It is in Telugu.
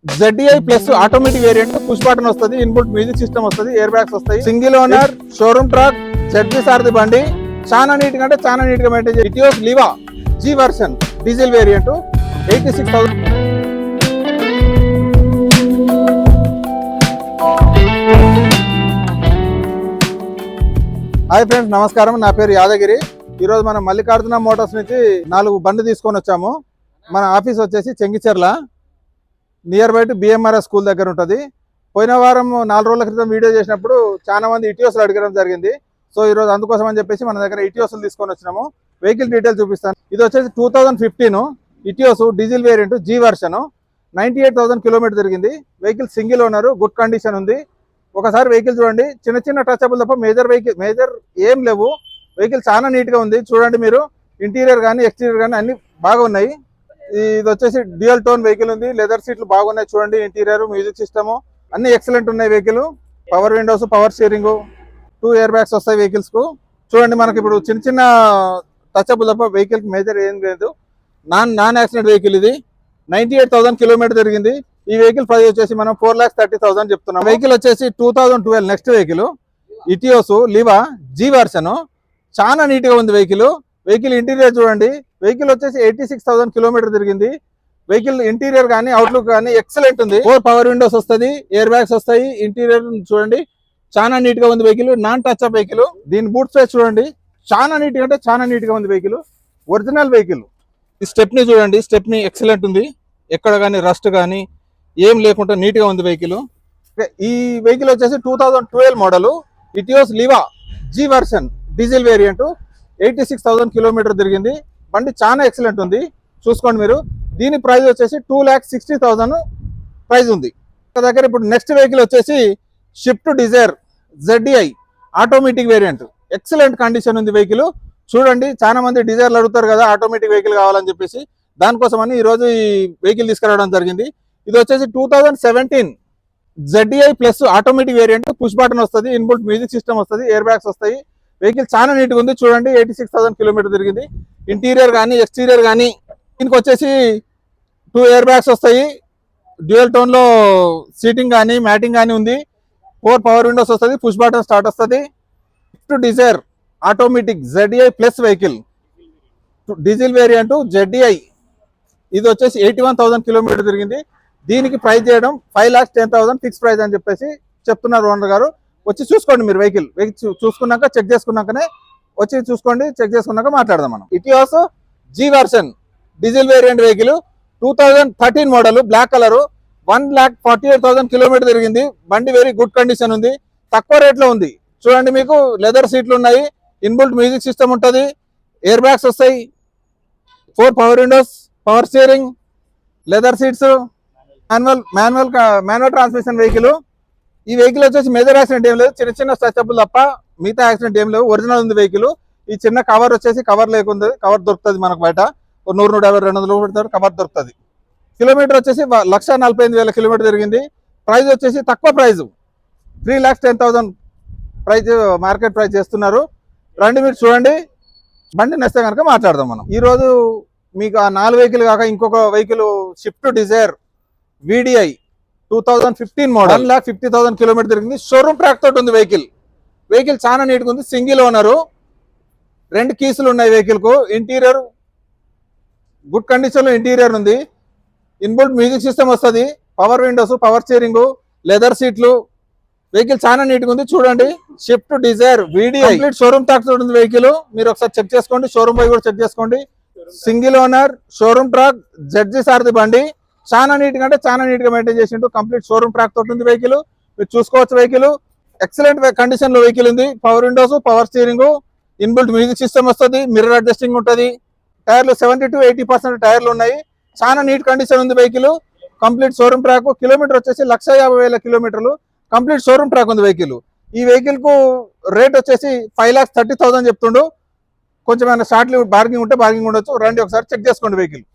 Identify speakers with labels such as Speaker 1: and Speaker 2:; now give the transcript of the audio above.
Speaker 1: ZDI plus automatic variant push button వస్తుంది, ఇన్పుట్ మ్యూజిక్ సిస్టమ్ వస్తుంది, ఎయిర్ బ్యాగ్స్ వస్తాయి, single owner showroom track ZB సారథి బండి. చాలా నీట్ గా అంటే చాలా నీట్ గా మెయింటైన్ చేసి Etios Liva G version diesel variant 86,000. Hi friends, నమస్కారం. నా పేరు యాదగిరి. ఈరోజు మనం మల్లికార్జున మోటార్స్ నుంచి 4 బండి తీసుకొని వచ్చాము. మన ఆఫీస్ వచ్చేసి Chengicherla, near by to BMRS school దగ్గర ఉంటుంది. పోయిన వారం 4 రోజుల క్రితం వీడియో చేసినప్పుడు చాలా మంది ఇటియోస్లు అడగడం జరిగింది. సో ఈరోజు అందుకోసం అని చెప్పేసి మన దగ్గర ఇటియోస్లు తీసుకొని వచ్చినాము. వెహికల్ డీటెయిల్ చూపిస్తాను. ఇది వచ్చేసి 2015 Etios diesel variant G version, 98,000 kilometre తిరిగింది. Vehicle single owner, good condition ఉంది. ఒకసారి వెహికల్ చూడండి, చిన్న చిన్న టచబుల్ తప్ప మేజర్ ఏం లేవు. వెహికల్ చాలా నీట్గా ఉంది. చూడండి మీరు, ఇంటీరియర్ కానీ ఎక్స్టీరియర్ కానీ అన్ని బాగా ఉన్నాయి. ఇది వచ్చేసి డ్యూయల్ టోన్ వెహికల్ ఉంది. లెదర్ సీట్లు బాగున్నాయి. చూడండి, ఇంటీరియర్, మ్యూజిక్ సిస్టమ్ అన్ని ఎక్సలెంట్ ఉన్నాయి. Vehicle power windows, power steering, 2 air bags వస్తాయి వెహికల్స్ కు. చూడండి, మనకి ఇప్పుడు చిన్న చిన్న టచబుల్ తప్ప వెహికల్ మేజర్ ఏం లేదు. నాన్ యాక్సిడెంట్ వెహికల్ ఇది. 98,000 కిలోమీటర్ తిరిగింది. ఈ వెహికల్ ప్రైస్ వచ్చేసి మనం 4,30,000 చెప్తున్నాం. వెహికల్ వచ్చేసి 2012 next vehicle Etios Liva G version. చాలా నీట్ గా ఉంది వెహికల్. వెహికల్ ఇంటీరియర్ చూడండి. వెహికల్ వచ్చేసి 86,000 కిలోమీటర్ తిరిగింది. వెహికల్ ఇంటీరియర్ కానీ అవుట్లుక్ కానీ ఎక్సలెంట్ ఉంది. 4 పవర్ విండోస్ వస్తుంది, ఎయిర్ బ్యాగ్స్ వస్తాయి. ఇంటీరియర్ చూడండి, చాలా నీట్ గా ఉంది vehicle. Non touch up vehicle. దీని బూట్ స్పేస్ చూడండి, చాలా నీట్ గా అంటే చాలా నీట్ గా ఉంది వెహికల్. Original vehicle. ఈ స్టెప్ని చూడండి, స్టెప్ని ఎక్సలెంట్ ఉంది. ఎక్కడ కానీ రస్ట్ కానీ ఏం లేకుండా నీట్ గా ఉంది వెహికల్. ఈ వెహికల్ వచ్చేసి 2012 model Etios Liva G version diesel variant, 86,000 kilometre తిరిగింది. బండి చాలా ఎక్సలెంట్ ఉంది. చూసుకోండి మీరు. దీని ప్రైస్ వచ్చేసి 2,60,000 ప్రైస్ ఉంది దగ్గర. ఇప్పుడు నెక్స్ట్ వెహికల్ వచ్చేసి Swift Dzire ZDI automatic variant. Excellent condition ఉంది వెహికల్. చూడండి, చాలా మంది డిజైర్లు అడుగుతారు కదా ఆటోమేటిక్ వెహికల్ కావాలని చెప్పేసి. దానికోసమని ఈరోజు ఈ వెహికల్ తీసుకురావడం జరిగింది. ఇది వచ్చేసి 2017 ZDI plus automatic variant. Push button వస్తుంది, ఇన్బుల్ట్ మ్యూజిక్ సిస్టమ్ వస్తుంది, ఎయిర్ బ్యాగ్స్ వస్తాయి. వెహికల్ చాలా నీట్గా ఉంది. చూడండి, 86,000 కిలోమీటర్ తిరిగింది. ఇంటీరియర్ కానీ ఎక్స్టీరియర్ కానీ. దీనికి వచ్చేసి 2 ఎయిర్ బ్యాగ్స్ వస్తాయి. డ్యూయల్ టోన్లో సీటింగ్ కానీ మ్యాటింగ్ కానీ ఉంది. 4 పవర్ విండోస్ వస్తుంది, పుష్ బటన్ స్టార్ట్ వస్తుంది. Swift Dzire automatic ZDI plus vehicle diesel variant ZDI. ఇది వచ్చేసి 81,000 కిలోమీటర్ తిరిగింది. దీనికి ప్రైస్ చేయడం 5,10,000 ఫిక్స్ ప్రైస్ అని చెప్పేసి చెప్తున్నారు ఓనర్ గారు. వచ్చి చూసుకోండి మీరు. వెహికల్ చూసుకున్నాక చెక్ చేసుకున్నాకనే వచ్చి చూసుకోండి. చెక్ చేసుకున్నాక మాట్లాడదాం మనం. Etios G version diesel variant vehicle 2013 model, black colour, 1,48,000 kilometre తిరిగింది. బండి వెరీ గుడ్ కండిషన్ ఉంది. తక్కువ రేట్లో ఉంది. చూడండి, మీకు లెదర్ సీట్లు ఉన్నాయి, ఇన్బుల్ట్ మ్యూజిక్ సిస్టమ్ ఉంటుంది, ఎయిర్ బ్యాగ్స్ వస్తాయి, 4 power windows, power steering, leather seats, manual transmission vehicle. ఈ వెహికల్ వచ్చేసి మేజర్ యాక్సిడెంట్ ఏం లేదు. చిన్న చిన్న స్ట్రచబుల్ తప్ప మిగతా యాక్సిడెంట్ ఏం లేవు. ఒరిజినల్ ఉంది వెహికల్. ఈ చిన్న కవర్ వచ్చేసి కవర్ లేకుంది. కవర్ దొరుకుతుంది మనకు బయట. 100, 150, 200 పెడతారు, కవర్ దొరుకుతుంది. కిలోమీటర్ వచ్చేసి 1,48,000 కిలోమీటర్ తిరిగింది. ప్రైస్ వచ్చేసి తక్కువ ప్రైస్ 3,10,000 ప్రైస్ మార్కెట్ ప్రైస్ చేస్తున్నారు. రండి మీరు చూడండి. బండి నచ్చితే కనుక మాట్లాడదాం మనం. ఈరోజు మీకు ఆ 4 వెహికల్ కాక ఇంకొక vehicle Swift Dzire VDI 2015 model, 1,50,000 kilometre తిరిగింది. షోరూమ్ ట్రాక్ తోటి ఉంది వెహికల్. వెహికల్ చాలా నీట్గా ఉంది. సింగిల్ ఓనరు, 2 కీసులు ఉన్నాయి వెహికల్ కు. ఇంటీరియర్ గుడ్ కండిషన్ లో ఇంటీరియర్ ఉంది. ఇన్బుల్ట్ మ్యూజిక్ సిస్టమ్ వస్తుంది, power windows, power steering, leather సీట్లు. వెహికల్ చాలా నీట్గా ఉంది. చూడండి, Swift Dzire VDI complete showroom track తోటి ఉంది వెహికల్. మీరు ఒకసారి చెక్ చేసుకోండి. షోరూమ్ పోయి కూడా చెక్ చేసుకోండి. Single owner, showroom track, ZG సారథి బండి. చాలా నీట్ గా అంటే చాలా నీట్ గా మెయింటైన్ చేసిండు. కంప్లీట్ షోరూమ్ ట్రాక్ తోటి ఉంది వెహికల్. మీరు చూసుకోవచ్చు. వెహికల్ ఎక్సలెంట్ కండిషన్ లో వెహికల్ ఉంది. Power windows, power steering, inbuilt music system వస్తుంది, మిర్రర్ అడ్జస్టింగ్ ఉంటుంది. టైర్లు 70 to 80% టైర్లు ఉన్నాయి. చాలా నీట్ కండిషన్ ఉంది vehicle. Complete showroom track. Kilometre వచ్చేసి 1,50,000 కిలోమీటర్లు. కంప్లీట్ షోరూమ్ ట్రాక్ ఉంది వెహికల్. ఈ వెహికల్ కు రేట్ వచ్చేసి 5,30,000 చెప్తుండు. కొంచెం ఏమైనా షార్ట్లీ బార్గింగ్ ఉంటే బార్గింగ్ ఉండొచ్చు. రండి ఒకసారి చెక్ చేసుకోండి వెహికల్.